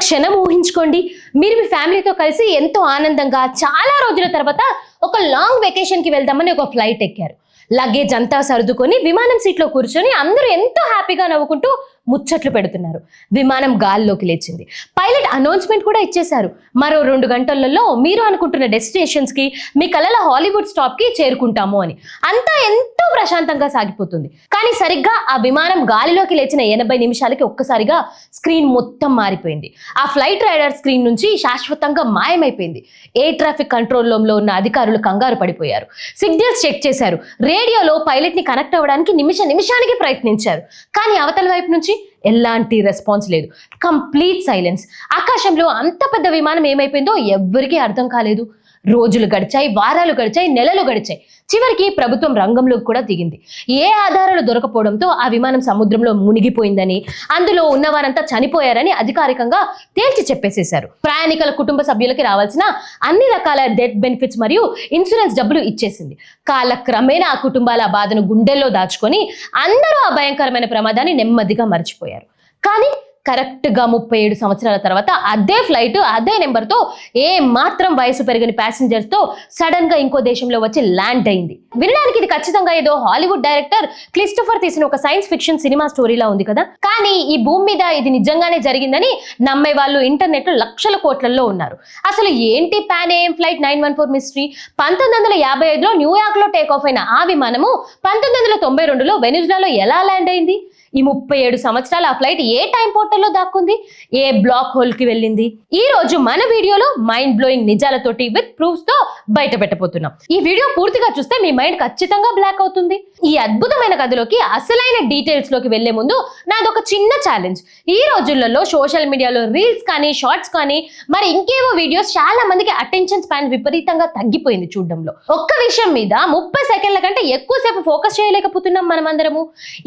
క్షణం ఊహించుకోండి, మీరు మీ ఫ్యామిలీతో కలిసి ఎంతో ఆనందంగా చాలా రోజుల తర్వాత ఒక లాంగ్ వెకేషన్కి వెళ్దామని ఒక ఫ్లైట్ ఎక్కారు. లగేజ్ అంతా సర్దుకొని విమానం సీట్లో కూర్చొని అందరూ ఎంతో హ్యాపీగా నవ్వుకుంటూ ముచ్చట్లు పెడుతున్నారు. విమానం గాల్లోకి లేచింది. పైలట్ అనౌన్స్మెంట్ కూడా ఇచ్చేశారు. మరో 2 గంటలలో మీరు అనుకుంటున్న డెస్టినేషన్స్కి, మీ కలల హాలీవుడ్ స్టాప్కి చేరుకుంటాము అని. అంతా ఎంతో ప్రశాంతంగా సాగిపోతుంది. కానీ సరిగ్గా ఆ విమానం గాలిలోకి లేచిన 80 నిమిషాలకి ఒక్కసారిగా స్క్రీన్ మొత్తం మారిపోయింది. ఆ ఫ్లైట్ రైడర్ స్క్రీన్ నుంచి శాశ్వతంగా మాయమైపోయింది. ఎయిర్ ట్రాఫిక్ కంట్రోల్ రూమ్లో ఉన్న అధికారులు కంగారు పడిపోయారు. సిగ్నల్స్ చెక్ చేశారు. రేడియోలో పైలట్ ని కనెక్ట్ అవ్వడానికి నిమిషానికి ప్రయత్నించారు. కానీ అవతల వైపు నుంచి ఎలాంటి రెస్పాన్స్ లేదు. Complete silence. ఆకాశంలో అంత పెద్ద విమానం ఏమైపోయిందో ఎవ్వరికీ అర్థం కాలేదు. రోజులు గడిచాయి, వారాలు గడిచాయి, నెలలు గడిచాయి. చివరికి ప్రభుత్వం రంగంలోకి కూడా దిగింది. ఏ ఆధారాలు దొరకపోవడంతో ఆ విమానం సముద్రంలో మునిగిపోయిందని, అందులో ఉన్నవారంతా చనిపోయారని అధికారికంగా తేల్చి చెప్పేసేశారు. ప్రయాణికుల కుటుంబ సభ్యులకి రావాల్సిన అన్ని రకాల డెత్ బెనిఫిట్స్ మరియు ఇన్సూరెన్స్ డబ్బులు ఇచ్చేసింది. కాలక్రమేణా ఆ కుటుంబాల బాధను గుండెల్లో దాచుకొని అందరూ ఆ భయంకరమైన ప్రమాదాన్ని నెమ్మదిగా మర్చిపోయారు. కానీ కరెక్ట్గా 37 సంవత్సరాల తర్వాత అదే ఫ్లైట్ అదే నెంబర్తో ఏ మాత్రం వయసు పెరిగిన ప్యాసింజర్స్ తో సడన్ గా ఇంకో దేశంలో వచ్చి ల్యాండ్ అయింది. వినడానికి ఇది ఖచ్చితంగా ఏదో హాలీవుడ్ డైరెక్టర్ క్రిస్టోఫర్ తీసిన ఒక సైన్స్ ఫిక్షన్ సినిమా స్టోరీలా ఉంది కదా. కానీ ఈ భూమి మీద ఇది నిజంగానే జరిగిందని నమ్మే వాళ్ళు ఇంటర్నెట్ లో లక్షల కోట్లలో ఉన్నారు. అసలు ఏంటి పాన్ AM ఫ్లైట్ 914 మిస్టరీ? 1955లో న్యూయార్క్ లో టేక్ ఆఫ్ అయిన ఆ విమానము 1992లో వెనిజులాలో ఎలా ల్యాండ్ అయింది? ఈ 37 సంవత్సరాల ఆ ఫ్లైట్ ఏ టైం పోర్టల్లో దాక్కుంది? ఏ బ్లాక్ హోల్ కి వెళ్ళింది? ఈ రోజు మన వీడియోలో మైండ్ బ్లోయింగ్ నిజాలతోటి విత్ ప్రూఫ్స్ తో బయట పెట్టబోతున్నాం. ఈ వీడియో పూర్తిగా చూస్తే మీ మైండ్ ఖచ్చితంగా బ్లాక్ అవుతుంది. ఈ అద్భుతమైన కథలోకి అసలైన డీటెయిల్స్ లోకి వెళ్లే ముందు నాదొక చిన్న ఛాలెంజ్. ఈ రోజులలో సోషల్ మీడియాలో రీల్స్ కానీ, షార్ట్స్ కానీ, మరి ఇంకేవో వీడియోస్ చాలా మందికి అటెన్షన్ స్పాన్ విపరీతంగా తగ్గిపోయింది చూడడంలో. ఒక్క విషయం మీద 30 సెకండ్ల కంటే ఎక్కువసేపు ఫోకస్ చేయలేకపోతున్నాం మనమందరము.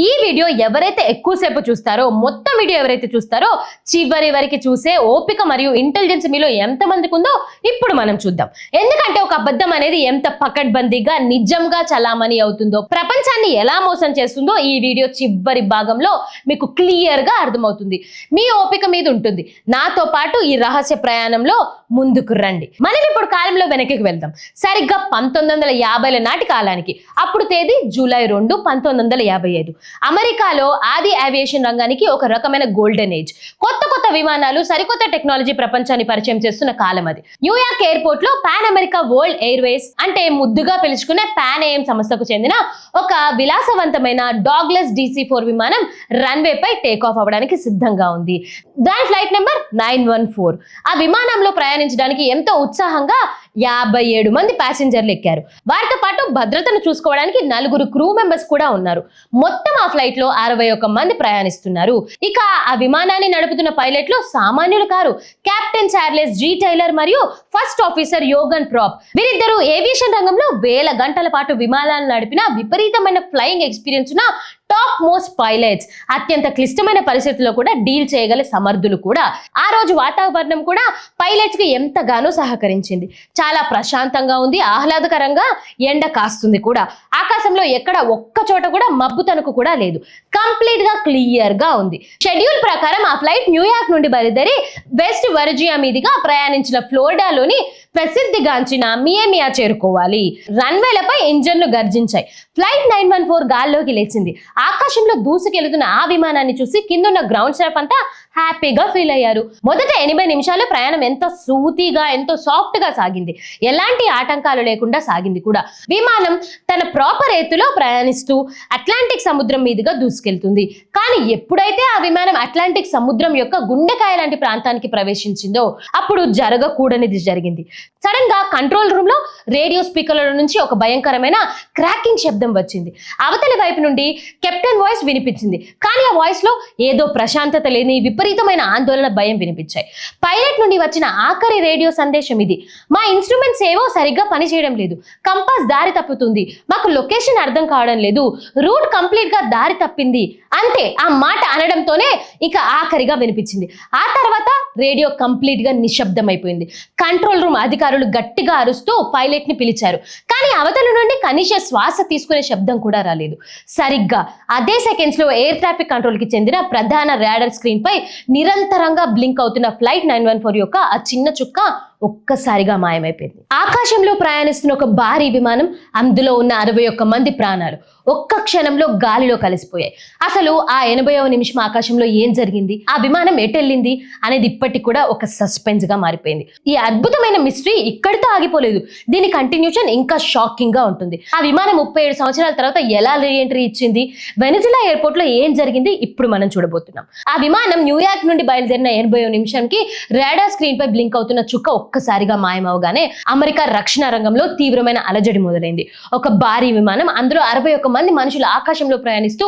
ఈ వీడియో ఎవరైతే ఎక్కువసేపు చూస్తారో, మొత్తం వీడియో ఎవరైతే చూస్తారో, చివరి వరకు చూసే ఓపిక మరియు ఇంటెలిజెన్స్ మీలో ఎంత మందికి ఉందో ఇప్పుడు మనం చూద్దాం. ఎందుకంటే ఒక అబద్ధం అనేది ఎంత పకడ్బందీగా నిజంగా చలామణి అవుతుందో, ప్రపంచాన్ని ఎలా మోసం చేస్తుందో ఈ వీడియో చివరి భాగంలో మీకు క్లియర్ గా అర్థమవుతుంది. మీ ఓపిక మీద ఉంటుంది. నాతో పాటు ఈ రహస్య ప్రయాణంలో ముందుకు రండి. మనం ఇప్పుడు కాలంలో వెనక్కి వెళ్దాం. సరిగ్గా 1950ల నాటి కాలానికి. అప్పుడు తేదీ జూలై 2, 1955. అమెరికాలో ఆది ఏవియేషన్ రంగానికి ఒక రకమైన గోల్డెన్ ఏజ్. కొత్త విమానాలు, సరికొత్త టెక్నాలజీ ప్రపంచాన్ని పరిచయం చేస్తున్న కాలం అది. న్యూయార్క్ ఎయిర్పోర్ట్ లో పాన్ అమెరికా వరల్డ్ ఎయిర్వేస్ అంటే ముద్దుగా పిలుచుకునే పాన్ AM సంస్థకు చెందిన ఒక విలాసవంతమైన డాగ్లెస్ DC-4 విమానం రన్వే పై టేక్ ఆఫ్ అవ్వడానికి సిద్ధంగా ఉంది. దాని ఫ్లైట్ నెంబర్ 914. ఆ విమానంలో ప్రయాణించడానికి ఎంతో ఉత్సాహంగా 57 మంది ప్యాసింజర్లు ఎక్కారు. వారితో పాటు భద్రతను చూసుకోవడానికి 4 క్రూ మెంబర్స్ కూడా ఉన్నారు. మొత్తం ఆ ఫ్లైట్ లో 61 మంది ప్రయాణిస్తున్నారు. ఇక ఆ విమానాన్ని నడుపుతున్న పైలట్లు సామాన్యులు కారు. Captain Charles G. టైలర్ మరియు ఫస్ట్ ఆఫీసర్ యోగన్ ప్రాప్. వీరిద్దరూ ఏవియేషన్ రంగంలో వేల గంటల పాటు విమానాలు నడిపిన విపరీతమైన ఫ్లయింగ్ ఎక్స్పీరియన్స్ ఉన్న టాప్ మోస్ట్ పైలట్స్. అత్యంత క్లిష్టమైన పరిస్థితుల్లో కూడా డీల్ చేయగల సమర్థులు కూడా. ఆ రోజు వాతావరణం కూడా పైలట్స్ కి ఎంతగానో సహకరించింది. చాలా ప్రశాంతంగా ఉంది, ఆహ్లాదకరంగా, ఎండ కాస్తుంది కూడా. ఆకాశంలో ఎక్కడ ఒక్క చోట కూడా మబ్బు తణుకు కూడా లేదు. కంప్లీట్ గా క్లియర్ గా ఉంది. షెడ్యూల్ ప్రకారం ఆ ఫ్లైట్ న్యూయార్క్ నుండి బయలుదేరి వెస్ట్ వర్జియా మీదుగా ప్రయాణించిన ఫ్లోరిడాలోని ప్రసిద్ధిగాంచిన మియామియా చేరుకోవాలి. రన్వేలపై ఇంజన్లు గర్జించాయి. ఫ్లైట్ 914 గాల్లోకి లేచింది. ఆకాశంలో దూసుకెళ్తున్న ఆ విమానాన్ని చూసి కిందున్న గ్రౌండ్ స్టాఫ్ అంతా హ్యాపీగా ఫీల్ అయ్యారు. మొదట 80 నిమిషాలు ప్రయాణం ఎంతో సూతిగా, ఎంతో సాఫ్ట్ గా సాగింది. ఎలాంటి ఆటంకాలు లేకుండా సాగింది కూడా. విమానం తన ప్రాపర్ ఎత్తులో ప్రయాణిస్తూ అట్లాంటిక్ సముద్రం మీదుగా దూసుకెళ్తుంది. కానీ ఎప్పుడైతే ఆ విమానం అట్లాంటిక్ సముద్రం యొక్క గుండెకాయ లాంటి ప్రాంతానికి ప్రవేశించిందో అప్పుడు జరగకూడనిది జరిగింది. సడన్ గా కంట్రోల్ రూమ్ లో రేడియో స్పీకర్ల నుంచి ఒక భయంకరమైన క్రాకింగ్ శబ్దం వచ్చింది. అవతలి వైపు నుండి కెప్టెన్ వాయిస్ వినిపించింది. కానీ ఆ వాయిస్ లో ఏదో ప్రశాంతత లేని విపరీతమైన ఆందోళన, భయం వినిపించాయి. పైలట్ నుండి వచ్చిన ఆఖరి రేడియో సందేశం ఇది: మా ఇన్స్ట్రుమెంట్స్ ఏవో సరిగ్గా పనిచేయడం లేదు, కంపాస్ దారి తప్పుతుంది, మాకు లొకేషన్ అర్థం కావడం లేదు, రూట్ కంప్లీట్ గా దారి తప్పింది. అంతే. ఆ మాట అనడంతోనే ఇక ఆఖరిగా వినిపించింది. ఆ తర్వాత రేడియో కంప్లీట్ గా నిశ్శబ్దం అయిపోయింది. కంట్రోల్ రూమ్ అధికారులు గట్టిగా అరుస్తూ పైలట్ ని పిలిచారు. కానీ అవతల నుండి కనీస శ్వాస తీసుకునే శబ్దం కూడా రాలేదు. సరిగ్గా అదే సెకండ్స్ లో ఎయిర్ ట్రాఫిక్ కంట్రోల్ కి చెందిన ప్రధాన రాడార్ స్క్రీన్ పై నిరంతరంగా బ్లింక్ అవుతున్న ఫ్లైట్ 914 యొక్క ఆ చిన్న చుక్క ఒక్కసారిగా మాయమైపోయింది. ఆకాశంలో ప్రయాణిస్తున్న ఒక భారీ విమానం, అందులో ఉన్న 61 మంది ప్రాణాలు ఒక్క క్షణంలో గాలిలో కలిసిపోయాయి. అసలు ఆ 80వ నిమిషం ఆకాశంలో ఏం జరిగింది, ఆ విమానం ఎటెళ్ళింది అనేది ఇప్పటికి కూడా ఒక సస్పెన్స్ గా మారిపోయింది. ఈ అద్భుతమైన మిస్టరీ ఇక్కడితో ఆగిపోలేదు. దీని కంటిన్యూషన్ ఇంకా షాకింగ్ గా ఉంటుంది. ఆ విమానం 37 సంవత్సరాల తర్వాత ఎలా రీఎంట్రీ ఇచ్చింది, వెనిజులా ఎయిర్పోర్ట్ లో ఏం జరిగింది, ఇప్పుడు మనం చూడబోతున్నాం. ఆ విమానం న్యూయార్క్ నుండి బయలుదేరిన 80వ నిమిషంకి రాడార్ స్క్రీన్ పై బ్లింక్ అవుతున్న చుక్క ఒక్కసారిగా మాయమవగానే అమెరికా రక్షణ రంగంలో తీవ్రమైన అలజడి మొదలైంది. ఒక భారీ విమానం, అందులో 61 మంది మనుషులు ఆకాశంలో ప్రయాణిస్తూ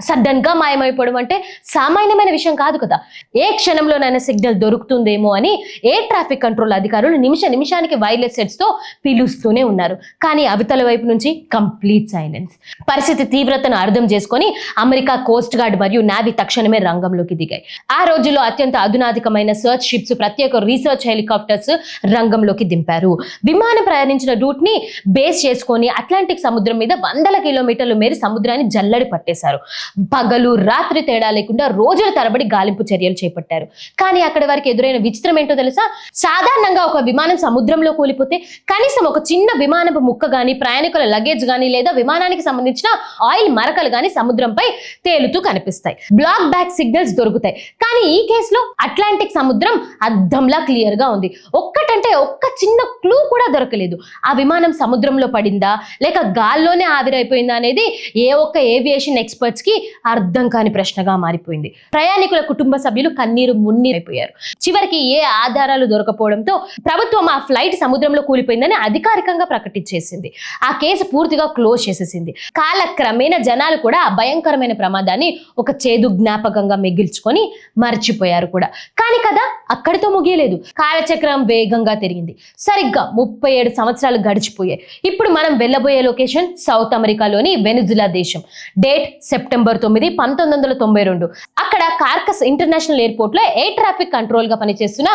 సడన్ గా మాయమైపోవడం అంటే సామాన్యమైన విషయం కాదు కదా. ఏ క్షణంలోనైనా సిగ్నల్ దొరుకుతుందేమో అని ఎయిర్ ట్రాఫిక్ కంట్రోల్ అధికారులు నిమిషానికి వైర్లెస్ సెట్స్ తో పిలుస్తూనే ఉన్నారు. కానీ అవతల వైపు నుంచి కంప్లీట్ సైలెన్స్. పరిస్థితి తీవ్రతను అర్థం చేసుకొని అమెరికా కోస్ట్ గార్డ్ మరియు నావీ తక్షణమే రంగంలోకి దిగాయి. ఆ రోజుల్లో అత్యంత అధునాతకమైన సర్చ్ షిప్స్, ప్రత్యేక రీసెర్చ్ హెలికాప్టర్స్ రంగంలోకి దింపారు. విమానం ప్రయాణించిన రూట్ ని బేస్ చేసుకొని అట్లాంటిక్ సముద్రం మీద 100 కిలోమీటర్ల మేర సముద్రాన్ని జల్లడి పట్టేశారు. పగలు రాత్రి తేడా లేకుండా రోజుల తరబడి గాలింపు చర్యలు చేపట్టారు. కానీ అక్కడి వారికి ఎదురైన విచిత్రం ఏంటో తెలుసా? సాధారణంగా ఒక విమానం సముద్రంలో కూలిపోతే కనీసం ఒక చిన్న విమానపు ముక్క గాని, ప్రయాణికుల లగేజ్ గాని లేదా విమానానికి సంబంధించిన ఆయిల్ మరకలు గాని సముద్రంపై తేలుతూ కనిపిస్తాయి. బ్లాక్ బ్యాక్ సిగ్నల్స్ దొరుకుతాయి. కానీ ఈ కేసులో అట్లాంటిక్ సముద్రం అద్దంలా క్లియర్ గా ఉంది. ఒక్కటంటే ఒక్క చిన్న క్లూ కూడా దొరకలేదు. ఆ విమానం సముద్రంలో పడిందా లేక గాల్లోనే ఆవిరైపోయిందా అనేది ఏ ఒక్క ఏవియేషన్ ఎక్స్పర్ట్స్ కి అర్థం కాని ప్రశ్నగా మారిపోయింది. ప్రయాణికుల కుటుంబ సభ్యులు కన్నీరు మున్నీరైపోయారు. చివరికి ఏ ఆధారాలు దొరకపోవడంతో ప్రభుత్వం ఆ ఫ్లైట్ సముద్రంలో కూలిపోయిందని అధికారికంగా ప్రకటించేసింది. ఆ కేసు పూర్తిగా క్లోజ్ చేసేసింది. కాలక్రమేణా జనాలు కూడా ఆ భయంకరమైన ప్రమాదాన్ని ఒక చేదు జ్ఞాపకంగా మిగిల్చుకొని మర్చిపోయారు కూడా. కానీ కదా అక్కడితో ముగియలేదు. కాలచక్రం వేగంగా తిరిగింది. సరిగ్గా 37 సంవత్సరాలు గడిచిపోయాయి. ఇప్పుడు మనం వెళ్ళబోయే లొకేషన్ సౌత్ అమెరికాలోని వెనిజులా దేశం. Date September 9, 1992. అక్కడ కార్కస్ ఇంటర్నేషనల్ ఎయిర్పోర్ట్ లో ఎయిర్ ట్రాఫిక్ కంట్రోల్ గా పనిచేస్తున్న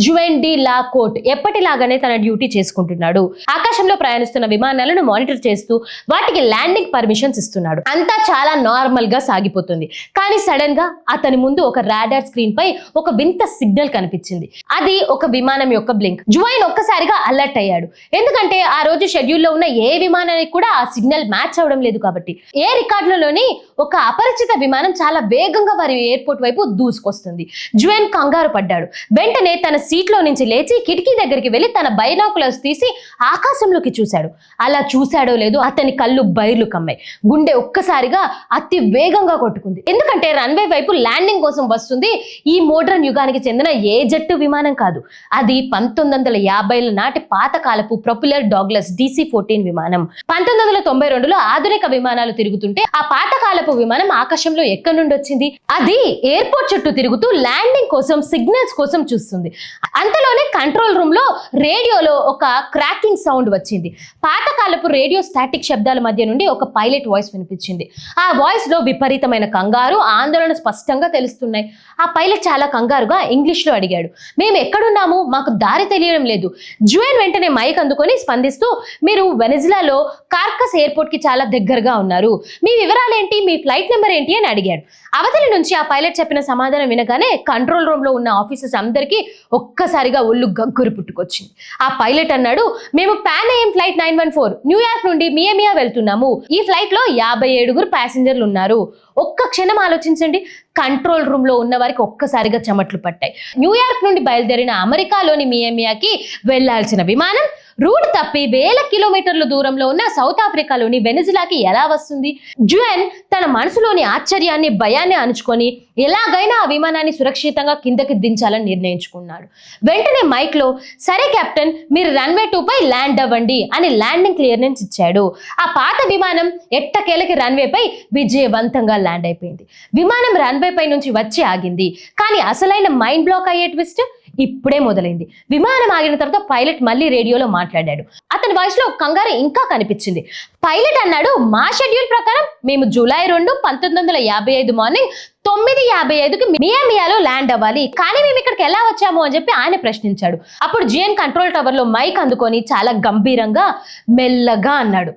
జువెన్ డి లా కోర్ట్ ఎప్పటిలాగానే తన డ్యూటీ చేసుకుంటున్నాడు. ఆకాశంలో ప్రయాణిస్తున్న విమానాలను మానిటర్ చేస్తూ వాటికి ల్యాండింగ్ పర్మిషన్స్ ఇస్తున్నాడు. అంతా చాలా నార్మల్ గా సాగిపోతుంది. కానీ సడన్ గా అతని ముందు ఒక రాడార్ స్క్రీన్ పై ఒక వింత సిగ్నల్ కనిపించింది. అది ఒక విమానం యొక్క బ్లింక్. జువైన్ ఒక్కసారిగా అలర్ట్ అయ్యాడు. ఎందుకంటే ఆ రోజు షెడ్యూల్లో ఉన్న ఏ విమానానికి కూడా ఆ సిగ్నల్ మ్యాచ్ అవడం లేదు కాబట్టి. ఏ రికార్డులలోని ఒక అపరిచిత విమానం చాలా వేగంగా వారి ఎయిర్పోర్ట్ వైపు దూసుకొస్తుంది. జువెన్ కంగారు పడ్డాడు. వెంటనే తన సీట్లో నుంచి లేచి కిటికీ దగ్గరికి వెళ్లి తన బైనాకులర్స్ తీసి ఆకాశంలోకి చూశాడు. అలా చూశాడో లేదో అతని కళ్ళు బైర్లు కమ్మాయి. గుండె ఒక్కసారిగా అతి వేగంగా కొట్టుకుంది. ఎందుకంటే రన్వే వైపు ల్యాండింగ్ కోసం వస్తుంది ఈ మోడ్రన్ యుగానికి చెందిన ఏ జట్టు విమానం కాదు. అది 1950ల నాటి పాతకాలపు ప్రొపెల్లర్ డాగ్లస్ DC-14 విమానం. 1992లో ఆధునిక విమానాలు తిరుగుతుంటే ఆ పాతకాలపు విమానం ఆకాశంలో ఎక్కడి నుండి వచ్చింది? అది ఎయిర్పోర్ట్ చుట్టూ తిరుగుతూ ల్యాండింగ్ కోసం, సిగ్నల్స్ కోసం చూస్తుంది. అంతలోనే కంట్రోల్ రూమ్ లో రేడియోలో ఒక క్రాకింగ్ సౌండ్ వచ్చింది. పాతకాలపు రేడియో స్టాటిక్ శబ్దాల మధ్య నుండి ఒక పైలట్ వాయిస్ వినిపించింది. ఆ వాయిస్ లో విపరీతమైన కంగారు, ఆందోళన స్పష్టంగా తెలుస్తున్నాయి. ఆ పైలట్ చాలా కంగారుగా ఇంగ్లీష్ లో అడిగాడు, మేము ఎక్కడున్నాము? మాకు దారి తెలియడం లేదు. జువెన్ వెంటనే మైక్ అందుకొని స్పందిస్తూ, మీరు వెనిజులాలో కార్కస్ ఎయిర్పోర్ట్ కి చాలా దగ్గరగా ఉన్నారు. మీ వివరాలు ఏంటి? మీ ఫ్లైట్ నెంబర్ ఏంటి అని అడిగాడు. అవతలి నుంచి ఆ పైలట్ చెప్పిన సమాధానం వినగానే కంట్రోల్ రూమ్ లో ఉన్న ఆఫీసర్స్ అందరికీ ఒక్కసారిగా ఒళ్ళు గగ్గురు పుట్టుకొచ్చింది. ఆ పైలట్ అన్నాడు, మేము పాన్ AM ఫ్లైట్ 914 న్యూయార్క్ నుండి మియామి వెళ్తున్నాము. ఈ ఫ్లైట్ లో 57 ప్యాసింజర్లు ఉన్నారు. ఒక్క క్షణం ఆలోచించండి. కంట్రోల్ రూమ్ లో ఉన్న వారికి ఒక్కసారిగా చెమట్లు పట్టాయి. న్యూయార్క్ నుండి బయలుదేరిన అమెరికాలోని మియామికి వెళ్లాల్సిన విమానం రూట్ తప్పి 1000 కిలోమీటర్ల దూరంలో ఉన్న సౌత్ ఆఫ్రికాలోని వెనిజులాకి ఎలా వస్తుంది? జువెన్ తన మనసులోని ఆశ్చర్యాన్ని, భయాన్ని అణుచుకొని ఎలాగైనా ఆ విమానాన్ని సురక్షితంగా కిందకి దించాలని నిర్ణయించుకున్నాడు. వెంటనే మైక్ లో, సరే కెప్టెన్, మీరు రన్వే 2 పై ల్యాండ్ అవ్వండి అని ల్యాండింగ్ క్లియరెన్స్ ఇచ్చాడు. ఆ పాత విమానం ఎట్టకేలకి రన్వే పై విజయవంతంగా ల్యాండ్ అయిపోయింది. విమానం రన్వే పై నుంచి వచ్చి ఆగింది. కానీ అసలైన మైండ్ బ్లాక్ అయ్యే ట్విస్ట్ ఇప్పుడే మొదలైంది. విమానం ఆగిన తర్వాత పైలట్ మళ్ళీ రేడియోలో మాట్లాడాడు. అతని వాయిస్ లో కంగారు ఇంకా కనిపించింది. పైలట్ అన్నాడు, మా షెడ్యూల్ ప్రకారం మేము జూలై 2, 1955 మార్నింగ్ 9:55కి మియామియాలో ల్యాండ్ అవ్వాలి, కానీ మేము ఇక్కడికి ఎలా వచ్చాము అని చెప్పి ఆయన ప్రశ్నించాడు. అప్పుడు జిఎన్ కంట్రోల్ టవర్ లో మైక్ అందుకొని చాలా గంభీరంగా మెల్లగా అన్నాడు,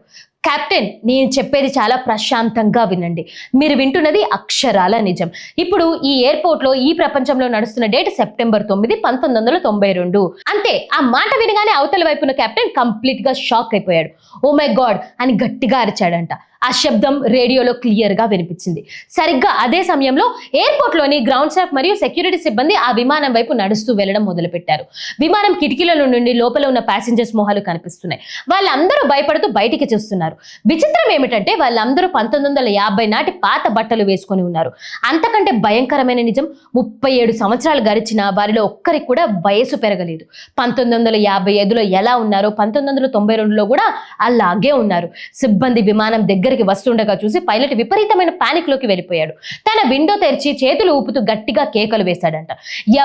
కెప్టెన్, నేను చెప్పేది చాలా ప్రశాంతంగా వినండి. మీరు వింటున్నది అక్షరాల నిజం. ఇప్పుడు ఈ ఎయిర్పోర్ట్ లో ఈ ప్రపంచంలో నడుస్తున్న డేట్ సెప్టెంబర్ 9, 1992. అంతే. ఆ మాట వినగానే అవతల వైపున కెప్టెన్ కంప్లీట్ గా షాక్ అయిపోయాడు. ఓ మై గాడ్ అని గట్టిగా అరిచాడంట. ఆ శబ్దం రేడియోలో క్లియర్ గా వినిపించింది. సరిగ్గా అదే సమయంలో ఎయిర్పోర్ట్ లోని గ్రౌండ్ స్టాఫ్ మరియు సెక్యూరిటీ సిబ్బంది ఆ విమానం వైపు నడుస్తూ వెళ్లడం మొదలు పెట్టారు. విమానం కిటికీల నుండి లోపల ఉన్న ప్యాసింజర్స్ మొహాలు కనిపిస్తున్నాయి. వాళ్ళందరూ భయపడుతూ బయటికి చూస్తున్నారు. విచిత్రం ఏమిటంటే వాళ్ళందరూ 1950 నాటి పాత బట్టలు వేసుకొని ఉన్నారు. అంతకంటే భయంకరమైన నిజం, 37 సంవత్సరాలు గడిచినా వారిలో ఒక్కరికి కూడా వయసు పెరగలేదు. 1955లో ఎలా ఉన్నారో 1992లో కూడా అలాగే ఉన్నారు. సిబ్బంది విమానం దగ్గరికి వస్తుండగా చూసి పైలట్ విపరీతమైన పానిక్ లోకి వెళ్ళిపోయాడు. తన విండో తెరిచి చేతులు ఊపుతూ గట్టిగా కేకలు వేశాడంట.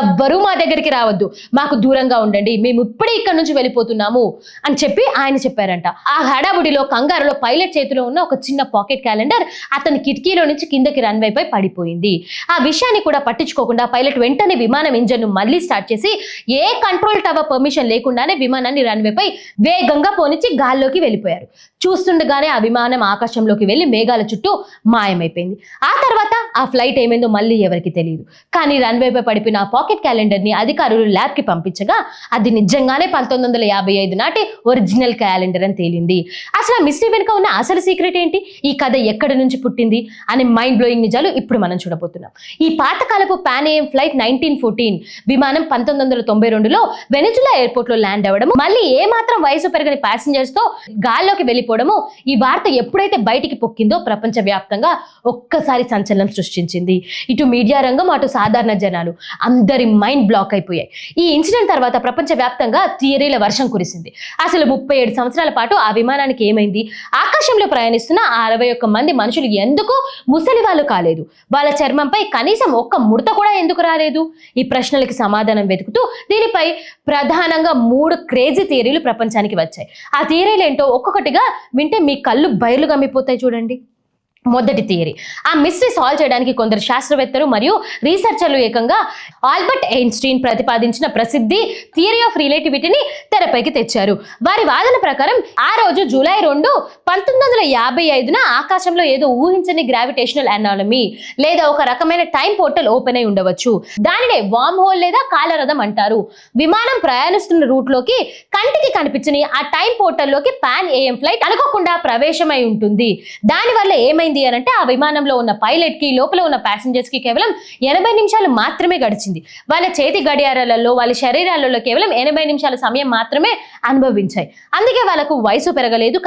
ఎవ్వరూ మా దగ్గరికి రావద్దు, మాకు దూరంగా ఉండండి, మేము ఇప్పుడే ఇక్కడ నుంచి వెళ్ళిపోతున్నాము అని చెప్పి ఆయన చెప్పారంట. ఆ హడాబుడిలో కంగారులో పైలట్ చేతిలో ఉన్న ఒక చిన్న పాకెట్ క్యాలెండర్ అతని కిటికీలో నుంచి కిందకి రన్వే పై పడిపోయింది. ఆ విషయాన్ని కూడా పట్టించుకోకుండా పైలట్ వెంటనే విమానం ఇంజన్ ను మళ్ళీ స్టార్ట్ చేసి ఏ కంట్రోల్ టవర్ పర్మిషన్ లేకుండానే విమానాన్ని రన్వే పై వేగంగా పోనిచ్చి గాల్లోకి వెళ్ళిపోయారు. చూస్తుండగానే ఆ విమానం ఆకాశంలోకి వెళ్లి మేఘాల చుట్టూ మాయమైపోయింది. ఆ తర్వాత ఆ ఫ్లైట్ ఏమైందో మళ్ళీ ఎవరికి తెలియదు. కానీ రన్వేపై పడిపోయిన ఆ పాకెట్ క్యాలెండర్ ని అధికారులు ల్యాబ్ కి పంపించగా అది నిజంగానే 1955 నాటి ఒరిజినల్ క్యాలెండర్ అని తేలింది. అసలు ఆ మిస్టరీ వెనుక ఉన్న అసలు సీక్రెట్ ఏంటి, ఈ కథ ఎక్కడి నుంచి పుట్టింది అనే మైండ్ బ్లోయింగ్ నిజాలు ఇప్పుడు మనం చూడబోతున్నాం. ఈ పాతకాలపు పాన్ AM ఫ్లైట్ 1914 విమానం 1992లో వెనిజులా ఎయిర్పోర్ట్ లో ల్యాండ్ అవ్వడం, మళ్ళీ ఏ మాత్రం వయసు పెరగని ప్యాసింజర్స్ తో గాల్లోకి వెళ్ళిపోవడము, ఈ వార్త ఎప్పుడైతే బయటికి పొక్కిందో ప్రపంచ వ్యాప్తంగా ఒక్కసారి సంచలనం సృష్టించింది. ఇటు మీడియా రంగం, అటు సాధారణ జనాలు అందరి మైండ్ బ్లాక్ అయిపోయాయి. ఈ ఇన్సిడెంట్ తర్వాత ప్రపంచ వ్యాప్తంగా థియరీల వర్షం కురిసింది. అసలు 37 సంవత్సరాల పాటు ఆ విమానానికి ఏమైంది, ఆకాశంలో ప్రయాణిస్తున్న 61 మంది మనుషులు ఎందుకు ముసలి వాళ్ళు కాలేదు, వాళ్ళ చర్మంపై కనీసం ఒక్క ముడత కూడా ఎందుకు రాలేదు, ఈ ప్రశ్నలకి సమాధానం వెతుకుతూ దీనిపై ప్రధానంగా 3 క్రేజీ థియరీలు ప్రపంచానికి వచ్చాయి. ఆ థియరీలు ఏంటో ఒక్కొక్కటిగా వింటే మీ కళ్ళు బయలు గమ్మిపోతాయి. చూడండి. మొదటి థియరీ, ఆ మిస్టరీ సాల్వ్ చేయడానికి కొందరు శాస్త్రవేత్తలు మరియు రీసెర్చర్లు ఏకంగా ఆల్బర్ట్ ఐన్స్టీన్ ప్రతిపాదించిన ప్రసిద్ధి థియరీ ఆఫ్ రిలేటివిటీని తెరపైకి తెచ్చారు. వారి వాదన ప్రకారం ఆ రోజు జూలై 2, 1955న ఆకాశంలో ఏదో ఊహించని గ్రావిటేషనల్ అనాలమీ లేదా ఒక రకమైన టైం పోర్టల్ ఓపెన్ అయి ఉండవచ్చు. దానినే వామ్ హోల్ లేదా కాలరథం అంటారు. విమానం ప్రయాణిస్తున్న రూట్ లోకి కంటికి కనిపించని ఆ టైం పోర్టల్ లోకి పాన్ AM ఫ్లైట్ అనుకోకుండా ప్రవేశమై ఉంటుంది. దానివల్ల ఏమైంది అంటే ఆ విమానంలో ఉన్న పైలట్ కి, లోపల ఉన్న ప్యాసింజర్స్ కి కేవలం 80 నిమిషాలు మాత్రమే గడిచింది. వాళ్ళ చేతి గడియారాలలో, వాళ్ళ శరీరాలలో కేవలం 80 నిమిషాల సమయం మాత్రమే అనుభవించాయి. అందుకే వాళ్ళకు వయసు పెరగలేదు.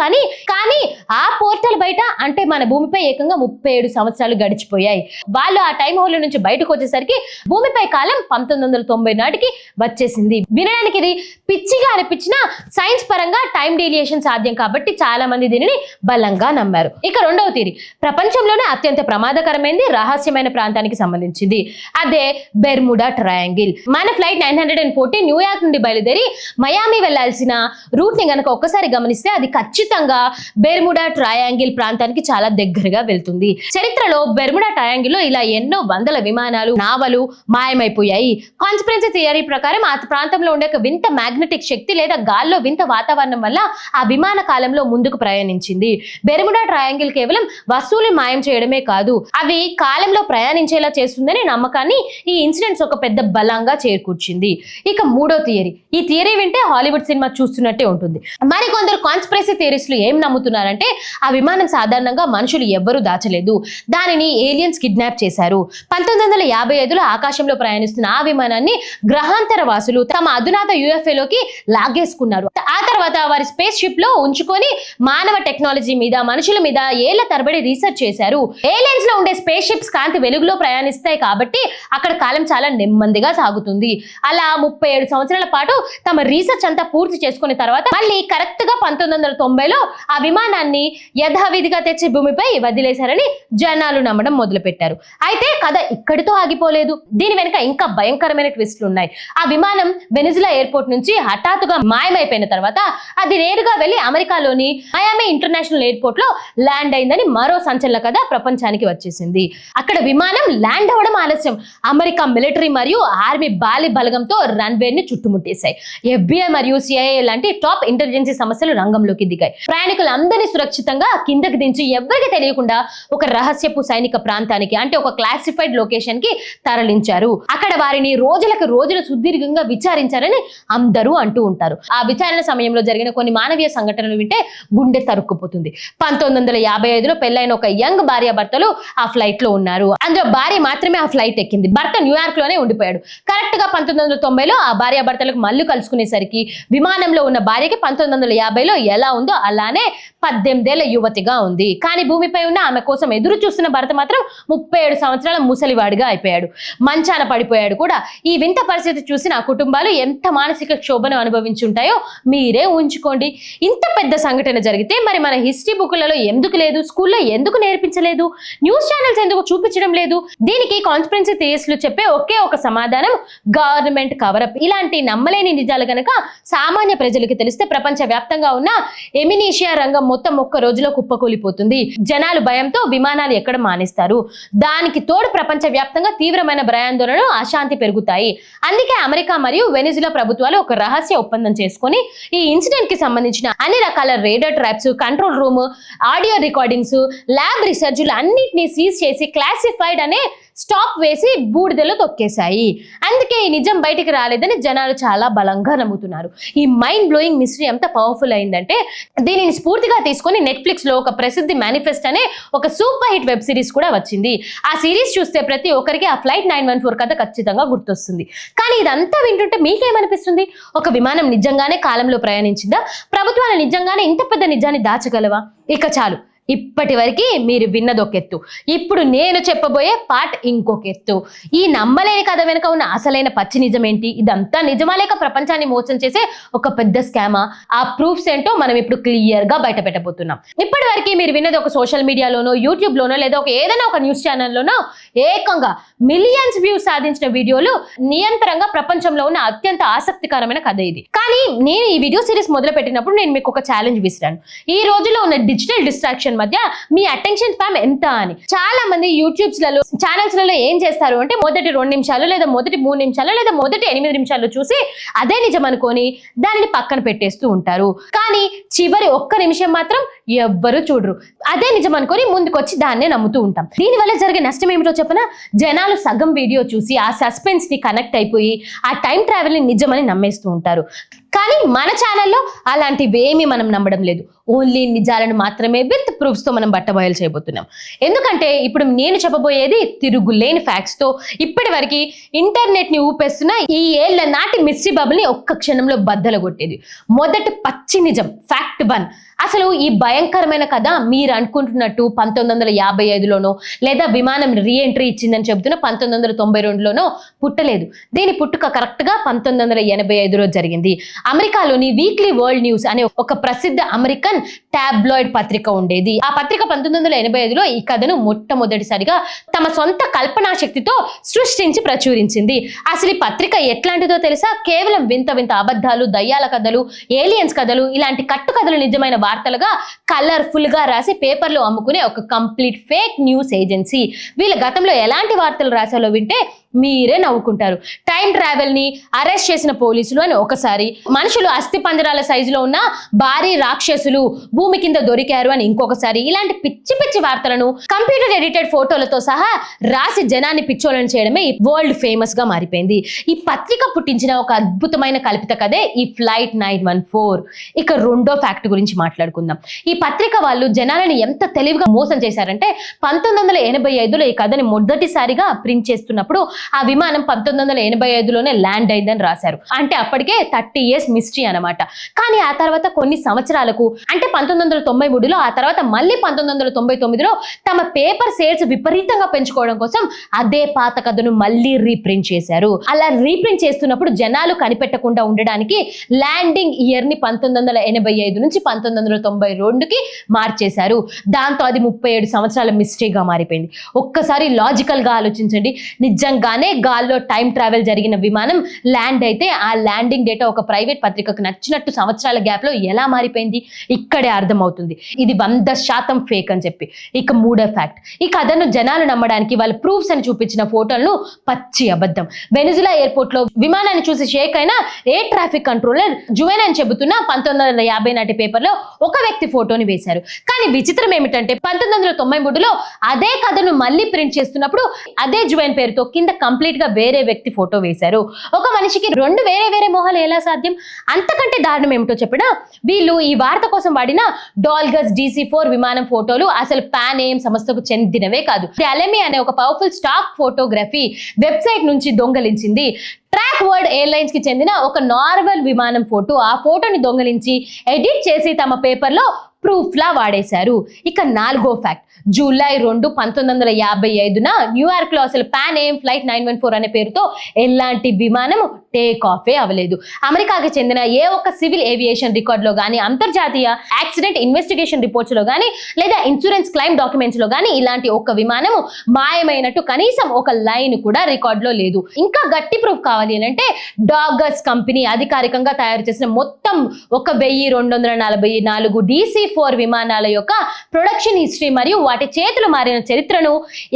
కానీ ఆ పోర్టల్ బయట అంటే మన భూమిపై ఏకంగా 37 సంవత్సరాలు గడిచిపోయాయి. వాళ్ళు ఆ టైం హోల్ నుంచి బయటకు వచ్చేసరికి భూమిపై కాలం 1990 నాటికి వచ్చేసింది. వినడానికి ఇది పిచ్చిగా అనిపించిన సైన్స్ పరంగా టైం డీలియేషన్ సాధ్యం కాబట్టి చాలా మంది దీనిని బలంగా నమ్మారు. ఇక రెండవ థియరీ, ప్రపంచంలోనే అత్యంత ప్రమాదకరమైనది, రహస్యమైన ప్రాంతానికి సంబంధించింది. అదే బెర్ముడా ట్రయాంగిల్. మన ఫ్లైట్ 940 న్యూయార్క్ నుండి బయలుదేరి మయామి వెళ్లాల్సిన రూట్ ని గనక ఒక్కసారి గమనిస్తే అది ఖచ్చితంగా బెర్ముడా ట్రయాంగిల్ ప్రాంతానికి చాలా దగ్గరగా వెళ్తుంది. చరిత్రలో బెర్ముడా ట్రయాంగిల్ లో ఇలా ఎన్నో వందల విమానాలు, నావలు మాయమైపోయాయి. కాన్స్పిరెన్సీ థియరీ ప్రకారం ఆ ప్రాంతంలో ఉండే ఒక వింత మ్యాగ్నెటిక్ శక్తి లేదా గాల్లో వింత వాతావరణం వల్ల ఆ విమాన కాలంలో ముందుకు ప్రయాణించింది. బెర్ముడా ట్రయాంగిల్ కేవలం వస్తువులు మాయం చేయడమే కాదు, అవి కాలంలో ప్రయాణించేలా చేస్తుందనే నమ్మకాన్ని ఈ ఇన్సిడెంట్స్ ఒక పెద్ద బలంగా చేకూర్చింది. ఇక మూడో థియరీ, ఈ థియరీ వింటే హాలీవుడ్ సినిమా చూస్తున్నట్టే ఉంటుంది. మరి కొందరు కాన్స్పిరసీ థియరీస్లు ఏం నమ్ముతున్నారంటే ఆ విమానం సాధారణంగా మనుషులు ఎవ్వరూ దాచలేదు, దానిని ఏలియన్స్ కిడ్నాప్ చేశారు. 1955లో ఆకాశంలో ప్రయాణిస్తున్న ఆ విమానాన్ని గ్రహాంతర వాసులు తమ అధునాత UFOలోకి లాగేసుకున్నారు. ఆ తర్వాత వారి స్పేస్ షిప్ లో ఉంచుకొని మానవ టెక్నాలజీ మీద, మనుషుల మీద ఏళ్ల తరబడి రీసెర్చ్ చేశారు. ఏలియన్స్ లో ఉండే స్పేస్ షిప్స్ కాంతి వెలుగులో ప్రయాణిస్తాయి కాబట్టి అక్కడ కాలం చాలా నెమ్మదిగా సాగుతుంది. అలా 37 సంవత్సరాల పాటు తమ రీసెర్చ్ అంతా పూర్తి చేసుకున్న తర్వాత మళ్ళీ కరెక్ట్ గా 1990లో ఆ విమానాన్ని యథావిధిగా తెచ్చి భూమిపై వదిలేశారని జనాలు నమ్మడం మొదలు పెట్టారు. అయితే కథ ఇక్కడితో ఆగిపోలేదు. దీని వెనుక ఇంకా భయంకరమైన ట్విస్ట్లు ఉన్నాయి. ఆ విమానం వెనిజులా ఎయిర్పోర్ట్ నుంచి హఠాత్తుగా మాయమైపోయిన తర్వాత అది నేరుగా వెళ్లి అమెరికాలోని మయామి ఇంటర్నేషనల్ ఎయిర్పోర్ట్ లో ల్యాండ్ అయిందని మరో సంచలన కథ ప్రపంచానికి వచ్చేసింది. అక్కడ విమానం ల్యాండ్ అవ్వడం ఆలస్యం, అమెరికా మిలిటరీ మరియు ఆర్మీ బాలి బలగంతో రన్వే ని చుట్టుముట్టేశాయి. FBI మరియు CIA లాంటి టాప్ ఇంటెలిజెన్సీ సమస్యలు రంగంలోకి దిగాయి. ప్రయాణికులందరినీ సురక్షితంగా కిందకి దించి ఎవరికి తెలియకుండా ఒక రహస్యపు సైనిక ప్రాంతానికి, అంటే ఒక క్లాసిఫైడ్ లొకేషన్ కి తరలించారు. అక్కడ వారిని రోజులకు రోజులు సుదీర్ఘంగా విచారించారని అందరూ అంటూ ఉంటారు. ఆ విచారణ సమయంలో జరిగిన కొన్ని మానవీయ సంఘటనలు వింటే గుండె తరుక్కుపోతుంది. 1955లో పెళ్లైన ఒక యంగ్ భార్యాభర్తలు ఆ ఫ్లైట్ లో ఉన్నారు. అందులో భార్య మాత్రమే ఆ ఫ్లైట్ ఎక్కింది. భర్త న్యూయార్క్ లోనే ఉండిపోయాడు. కరెక్ట్ గా 1990లో ఆ భార్యాభర్తలకు మళ్ళీ కలుసుకునేసరికి విమానంలో ఉన్న భార్యకి 1950లో ఎలా ఉందో అలానే 18 ఏళ్ల యువతిగా ఉంది. కానీ భూమిపై ఉన్న ఆమె కోసం ఎదురు చూస్తున్న భర్త మాత్రం 37 సంవత్సరాల ముసలివాడిగా అయిపోయాడు. మంచాన పడిపోయాడు కూడా. ఈ వింత పరిస్థితి చూసిన ఆ కుటుంబాలు ఎంత మానసిక క్షోభను అనుభవించుంటాయో మీరే ఊహించుకోండి. ఇంత పెద్ద సంఘటన జరిగితే మరి మన హిస్టరీ బుక్లలో ఎందుకు లేదు, స్కూల్లో ఎందుకు నేర్పించలేదు, న్యూస్ ఛానల్స్ ఎందుకు చూపించడం లేదు? దీనికి కాన్స్పిరెన్సీ థియరీస్లు చెప్పే ఒకే ఒక సమాధానం గవర్నమెంట్ కవరప్. ఇలాంటి నమ్మలేని నిజాలు గనక సామాన్య ప్రజలకు తెలిస్తే ప్రపంచ వ్యాప్తంగా ఉన్న ఎమినీషియా రంగం మొత్తం ఒక్క రోజులో కుప్పకూలిపోతుంది. జనాలు భయంతో విమానాలు ఎక్కడ మానేస్తారు. దానికి తోడు ప్రపంచ వ్యాప్తంగా తీవ్రమైన భయాందోళనలు, అశాంతి పెరుగుతాయి. అందుకే అమెరికా మరియు వెనిజులా ప్రభుత్వాలు ఒక రహస్య ఒప్పందం చేసుకొని ఈ ఇన్సిడెంట్ కి సంబంధించిన అన్ని రకాల radar traps, control room, audio recordings, lab రీసెర్చ్లు అన్నిటినీ సీజ్ చేసి క్లాసిఫైడ్ అనే స్టాప్ వేసి బూడిదలో తొక్కేశాయి. అందుకే ఈ నిజం బయటికి రాలేదని జనాలు చాలా బలంగా నమ్ముతున్నారు. ఈ మైండ్ బ్లోయింగ్ మిస్టరీ ఎంత పవర్ఫుల్ అయిందంటే దీనిని స్ఫూర్తిగా తీసుకొని నెట్ఫ్లిక్స్ లో ఒక ప్రసిద్ధి మేనిఫెస్ట్ అనే ఒక సూపర్ హిట్ వెబ్ సిరీస్ కూడా వచ్చింది. ఆ సిరీస్ చూస్తే ప్రతి ఒక్కరికి ఆ ఫ్లైట్ 914 కథ ఖచ్చితంగా గుర్తొస్తుంది. కానీ ఇదంతా వింటుంటే మీకేమనిపిస్తుంది? ఒక విమానం నిజంగానే కాలంలో ప్రయాణించిందా? ప్రభుత్వాలు నిజంగానే ఇంత పెద్ద నిజాన్ని దాచగలవా? ఇక చాలు, ఇప్పటి వరకు మీరు విన్నది ఒక ఎత్తు, ఇప్పుడు నేను చెప్పబోయే పార్ట్ ఇంకొక ఎత్తు. ఈ నమ్మలేని కథ వెనుక ఉన్న అసలైన పచ్చి నిజం ఏంటి? ఇదంతా నిజమా లేక ప్రపంచాన్ని మోసం చేసే ఒక పెద్ద స్కామా? ఆ ప్రూఫ్స్ ఏంటో మనం ఇప్పుడు క్లియర్ గా బయట పెట్టబోతున్నాం. ఇప్పటి వరకు మీరు విన్నది ఒక సోషల్ మీడియాలోనో, యూట్యూబ్ లోనో, లేదా ఏదైనా ఒక న్యూస్ ఛానల్లోనో ఏకంగా మిలియన్స్ వ్యూస్ సాధించిన వీడియోలు నిరంతరంగా ప్రపంచంలో ఉన్న అత్యంత ఆసక్తికరమైన కథ ఇది. కానీ నేను ఈ వీడియో సిరీస్ మొదలు పెట్టినప్పుడు నేను మీకు ఒక ఛాలెంజ్ విసిరాను. ఈ రోజులో ఉన్న డిజిటల్ డిస్ట్రాక్షన్ మధ్య మీ అటెన్షన్ స్పాన్ ఎంత అని. చాలా మంది యూట్యూబ్స్ లలో, ఛానల్స్ లలో ఏం చేస్తారు అంటే మొదటి 2 నిమిషాలు లేదా మొదటి 3 నిమిషాలు లేదా మొదటి 8 నిమిషాలు చూసి అదే నిజం అనుకొని దానిని పక్కన పెట్టేస్తూ ఉంటారు. కానీ చివరి 1 నిమిషం మాత్రం ఎవ్వరు చూడరు. అదే నిజం అనుకొని ముందుకొచ్చి దాన్నే నమ్ముతూ ఉంటాం. దీనివల్ల జరిగే నష్టం ఏమిటో చెప్పనా? జనాలు సగం వీడియో చూసి ఆ సస్పెన్స్ ని కనెక్ట్ అయిపోయి ఆ టైం ట్రావెల్ ని నిజమని నమ్మేస్తూ ఉంటారు. కానీ మన ఛానల్లో అలాంటివేమీ మనం నమ్మడం లేదు. ఓన్లీ నిజాలను మాత్రమే విత్ ప్రూఫ్స్ తో మనం బట్టబయలు చేయబోతున్నాం. ఎందుకంటే ఇప్పుడు నేను చెప్పబోయేది తిరుగులేని ఫ్యాక్ట్స్ తో ఇప్పటి వరకు ఇంటర్నెట్ ని ఊపేస్తున్న ఈ ఏళ్ల నాటి మిస్టరీ బబుల్ ని ఒక్క క్షణంలో బద్దలగొట్టేది. మొదటి పచ్చి నిజం, ఫ్యాక్ట్ 1. అసలు ఈ భయంకరమైన కథ మీరు అనుకుంటున్నట్టు 1955లోనో లేదా విమానం రీఎంట్రీ ఇచ్చిందని చెబుతున్న 1992లోనో పుట్టలేదు. దీని పుట్టుక కరెక్ట్ గా 1985లో జరిగింది. అమెరికాలోని వీక్లీ వరల్డ్ న్యూస్ అనే ఒక ప్రసిద్ధ అమెరికన్ టాబ్లాయిడ్ పత్రిక ఉండేది. ఆ పత్రిక 1985లో ఈ కథను మొట్టమొదటిసారిగా తమ సొంత కల్పనా శక్తితో సృష్టించి ప్రచురించింది. అసలు ఈ పత్రిక ఎట్లాంటిదో తెలుసా? కేవలం వింత వింత అబద్ధాలు, దయ్యాల కథలు, ఏలియన్స్ కథలు, ఇలాంటి కట్టు కథలు నిజమైన వార్తలుగా కలర్ఫుల్ గా రాసి పేపర్లో అమ్ముకునే ఒక కంప్లీట్ ఫేక్ న్యూస్ ఏజెన్సీ. వీళ్ళ గతంలో ఎలాంటి వార్తలు రాశాలో వింటే మీరే నవ్వుకుంటారు. టైం ట్రావెల్ ని అరెస్ట్ చేసిన పోలీసులు అని ఒకసారి, మనుషులు అస్థి పంజరాల సైజులో ఉన్న భారీ రాక్షసులు భూమి కింద దొరికారు అని ఇంకొకసారి, ఇలాంటి పిచ్చి పిచ్చి వార్తలను కంప్యూటర్ ఎడిటెడ్ ఫోటోలతో సహా రాసి జనాన్ని పిచ్చోలను చేయడమే ఈ వరల్డ్ ఫేమస్ గా మారిపోయింది. ఈ పత్రిక పుట్టించిన ఒక అద్భుతమైన కల్పిత కథే ఈ ఫ్లైట్ 914. ఇక రెండో ఫ్యాక్ట్ గురించి మాట్లాడుకుందాం. ఈ పత్రిక వాళ్ళు జనాలను ఎంత తెలివిగా మోసం చేశారంటే 1985లో ఈ కథని మొదటిసారిగా ప్రింట్ చేస్తున్నప్పుడు ఆ విమానం 1985లోనే ల్యాండ్ అయిందని రాశారు. అంటే అప్పటికే 30 years మిస్టరీ అనమాట. కానీ ఆ తర్వాత కొన్ని సంవత్సరాలకు, అంటే 1993లో, ఆ తర్వాత మళ్ళీ 1999లో తమ పేపర్ సేల్స్ విపరీతంగా పెంచుకోవడం కోసం అదే పాత కథను మళ్ళీ రీప్రింట్ చేశారు. అలా రీప్రింట్ చేస్తున్నప్పుడు జనాలు కనిపెట్టకుండా ఉండడానికి ల్యాండింగ్ ఇయర్ ని 1985 నుంచి 1992కి మార్చేశారు. దాంతో అది 37 సంవత్సరాల మిస్టరీగా మారిపోయింది. ఒక్కసారి లాజికల్ గా ఆలోచించండి. నిజంగా నిజంగానే గాల్లో టైం ట్రావెల్ జరిగిన విమానం ల్యాండ్ అయితే ఆ ల్యాండింగ్ డేటా ఒక ప్రైవేట్ పత్రికకు నచ్చినట్టు సంవత్సరాల గ్యాప్ లో ఎలా మారిపోయింది ఇక్కడే అర్థమవుతుంది ఇది 100% ఫేక్ అని చెప్పి. ఇక మూడో ఫ్యాక్ట్, ఈ కథను జనాలు నమ్మడానికి వాళ్ళు ప్రూఫ్స్ అని చూపించిన ఫోటోలను పచ్చి అబద్ధం. వెనిజులా ఎయిర్పోర్ట్ లో విమానాన్ని చూసి షేక్ అయిన ఎయిర్ ట్రాఫిక్ కంట్రోలర్ జువెన్ అని చెబుతున్న 1950 నాటి పేపర్ లో ఒక వ్యక్తి ఫోటోని వేశారు. కానీ విచిత్రం ఏమిటంటే 1993లో అదే కథను మళ్ళీ ప్రింట్ చేస్తున్నప్పుడు అదే జువెన్ పేరుతో కింద కంప్లీట్ గా వేరే వ్యక్తి ఫోటో వేశారు. ఒక మనిషికి రెండు వేరే మొహాలు ఎలా సాధ్యం? అంతకంటే దారుణం ఏమిటో చెప్పినా వీళ్ళు ఈ వార్త కోసం వాడిన డాల్గస్ DC-4 విమానం ఫోటోలు అసలు పాన్ AM సంస్థకు చెందినవే కాదు. అలెమి అనే ఒక పవర్ఫుల్ స్టాక్ ఫోటోగ్రఫీ వెబ్సైట్ నుంచి దొంగలించింది. ట్రాక్ వర్డ్ ఎయిర్లైన్స్ కి చెందిన ఒక నార్మల్ విమానం ఫోటో, ఆ ఫోటోని దొంగలించి ఎడిట్ చేసి తమ పేపర్లో ప్రూఫ్ లా వాడేశారు. ఇక నాలుగో ఫ్యాక్ట్, జూలై 2, 1955న న్యూయార్క్ లో అసలు పాన్ AM ఫ్లైట్ 914 అనే పేరుతో ఎలాంటి విమానం టేక్ ఆఫే అవ్వలేదు. అమెరికాకి చెందిన ఏ ఒక్క సివిల్ ఏవియేషన్ రికార్డ్ లో గానీ, అంతర్జాతీయ యాక్సిడెంట్ ఇన్వెస్టిగేషన్ రిపోర్ట్స్ లో గానీ, లేదా ఇన్సూరెన్స్ క్లైమ్ డాక్యుమెంట్స్ లో గానీ ఇలాంటి ఒక్క విమానం మాయమైనట్టు కనీసం ఒక లైన్ కూడా రికార్డ్ లో లేదు. ఇంకా గట్టి ప్రూఫ్ కావాలి అంటే డాగస్ కంపెనీ అధికారికంగా తయారు చేసిన మొత్తం 1244 DC-4 విమానాల యొక్క ప్రొడక్షన్ హిస్టరీ మరియు వాటి చేతులు మారిన చరిత్రను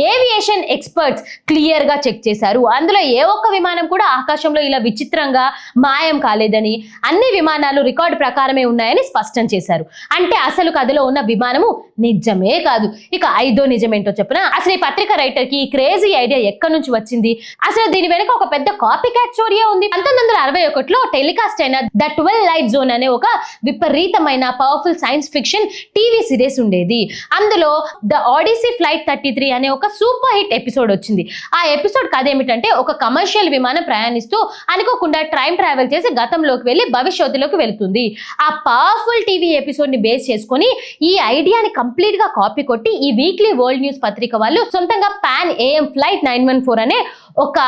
ఏవియేషన్ ఎక్స్పర్ట్స్ క్లియర్ గా చెక్ చేశారు. అందులో ఏ ఒక్క విమానం కూడా ఆకాశంలో ఇలా విచిత్రంగా మాయం కాలేదని, అన్ని విమానాలు రికార్డు ప్రకారమే ఉన్నాయని స్పష్టం చేశారు. అంటే అసలు కథలో ఉన్న విమానము నిజమే కాదు. ఇక ఐదో నిజమేంటో చెప్పిన, అసలు ఈ పత్రిక రైటర్ కి ఈ క్రేజీ ఐడియా ఎక్కడి నుంచి వచ్చింది? అసలు దీని వెనుక ఒక పెద్ద కాపీ క్యాట్ స్టోరీ ఉంది. 1961లో టెలికాస్ట్ అయిన ద 12 లైట్ జోన్ అనే ఒక విపరీతమైన powerful science fiction TV series ఉండేది. అందులో ద ఆడిసీ ఫ్లైట్ 33 అనే ఒక సూపర్ హిట్ ఎపిసోడ్ వచ్చింది. ఆ ఎపిసోడ్ కథ ఏమిటంటే ఒక కమర్షియల్ విమానం ప్రయాణిస్తూ అనుకోకుండా టైం ట్రావెల్ చేసి గతంలోకి వెళ్ళి భవిష్యత్తులోకి వెళుతుంది. ఆ పవర్ఫుల్ టీవీ ఎపిసోడ్ ని బేస్ చేసుకొని ఈ ఐడియాని కంప్లీట్ గా కాపీ కొట్టి ఈ వీక్లీ వరల్డ్ న్యూస్ పత్రిక వాళ్ళు సొంతంగా పాన్ AM ఫ్లైట్ 914 అనే ఒక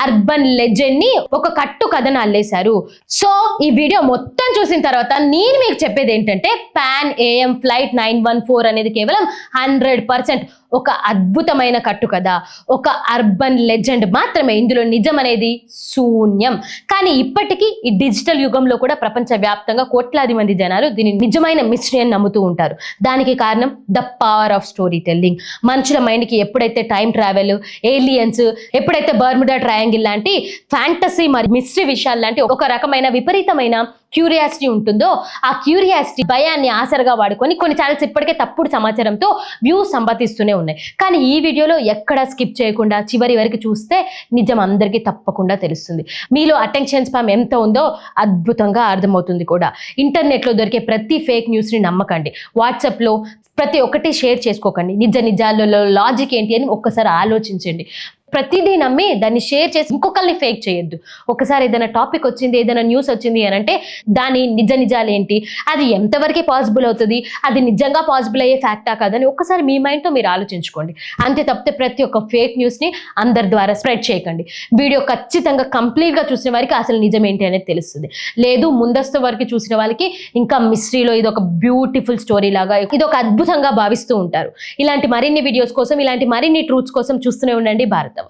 అర్బన్ లెజెండ్ ని ఒక కట్టు కథను అల్లేశారు. సో ఈ వీడియో మొత్తం చూసిన తర్వాత నేను మీకు చెప్పేది ఏంటంటే పాన్ AM ఫ్లైట్ 914 అనేది కేవలం 100% ఒక అద్భుతమైన కట్టు కథ, ఒక అర్బన్ లెజెండ్ మాత్రమే. ఇందులో నిజం అనేది శూన్యం. కానీ ఇప్పటికీ ఈ డిజిటల్ యుగంలో కూడా ప్రపంచవ్యాప్తంగా కోట్లాది మంది జనాలు దీని నిజమైన మిస్టరీ అని నమ్ముతూ ఉంటారు. దానికి కారణం the power of story telling. మనుషుల మైండ్ కి ఎప్పుడైతే టైం ట్రావెల్, ఏలియన్స్, ఎప్పుడైతే బర్ముడా ట్రయాంగిల్ లాంటి ఫ్యాంటసీ మరియు మిస్టరీ విషయాలు లాంటి ఒక రకమైన విపరీతమైన క్యూరియాసిటీ ఉంటుందో, ఆ క్యూరియాసిటీ భయాన్ని ఆసరగా వాడుకొని కొన్ని ఛానల్స్ ఇప్పటికే తప్పుడు సమాచారంతో వ్యూస్ సంపాదిస్తూనే ఉన్నాయి. కానీ ఈ వీడియోలో ఎక్కడ స్కిప్ చేయకుండా చివరి వరకు చూస్తే నిజం అందరికీ తప్పకుండా తెలుస్తుంది. మీలో అటెన్షన్ స్పామ్ ఎంత ఉందో అద్భుతంగా అర్థమవుతుంది కూడా. ఇంటర్నెట్లో దొరికే ప్రతి ఫేక్ న్యూస్ని నమ్మకండి. వాట్సాప్లో ప్రతి ఒక్కటి షేర్ చేసుకోకండి. నిజాలలో లాజిక్ ఏంటి అని ఒక్కసారి ఆలోచించండి. ప్రతిదీ నమ్మి దాన్ని షేర్ చేసి ఇంకొకరిని ఫేక్ చేయొద్దు. ఒకసారి ఏదైనా టాపిక్ వచ్చింది, ఏదైనా న్యూస్ వచ్చింది అని అంటే దాని నిజాలు ఏంటి, అది ఎంతవరకు పాసిబుల్ అవుతుంది, అది నిజంగా పాసిబుల్ అయ్యే ఫ్యాక్టా కాదని ఒక్కసారి మీ మైండ్తో మీరు ఆలోచించుకోండి. అంతే తప్పితే ప్రతి ఒక్క ఫేక్ న్యూస్ని అందరి ద్వారా స్ప్రెడ్ చేయకండి. వీడియో ఖచ్చితంగా కంప్లీట్గా చూసిన వారికి అసలు నిజం ఏంటి అనేది తెలుస్తుంది. లేదు ముందస్తు వరకు చూసిన వాళ్ళకి ఇంకా మిస్టరీలో ఇది ఒక బ్యూటిఫుల్ స్టోరీ లాగా, ఇది ఒక అద్భుతంగా భావిస్తూ ఉంటారు. ఇలాంటి మరిన్ని వీడియోస్ కోసం, ఇలాంటి మరిన్ని ట్రూత్స్ కోసం చూస్తూనే ఉండండి భారతవాస్.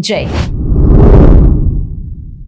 జై.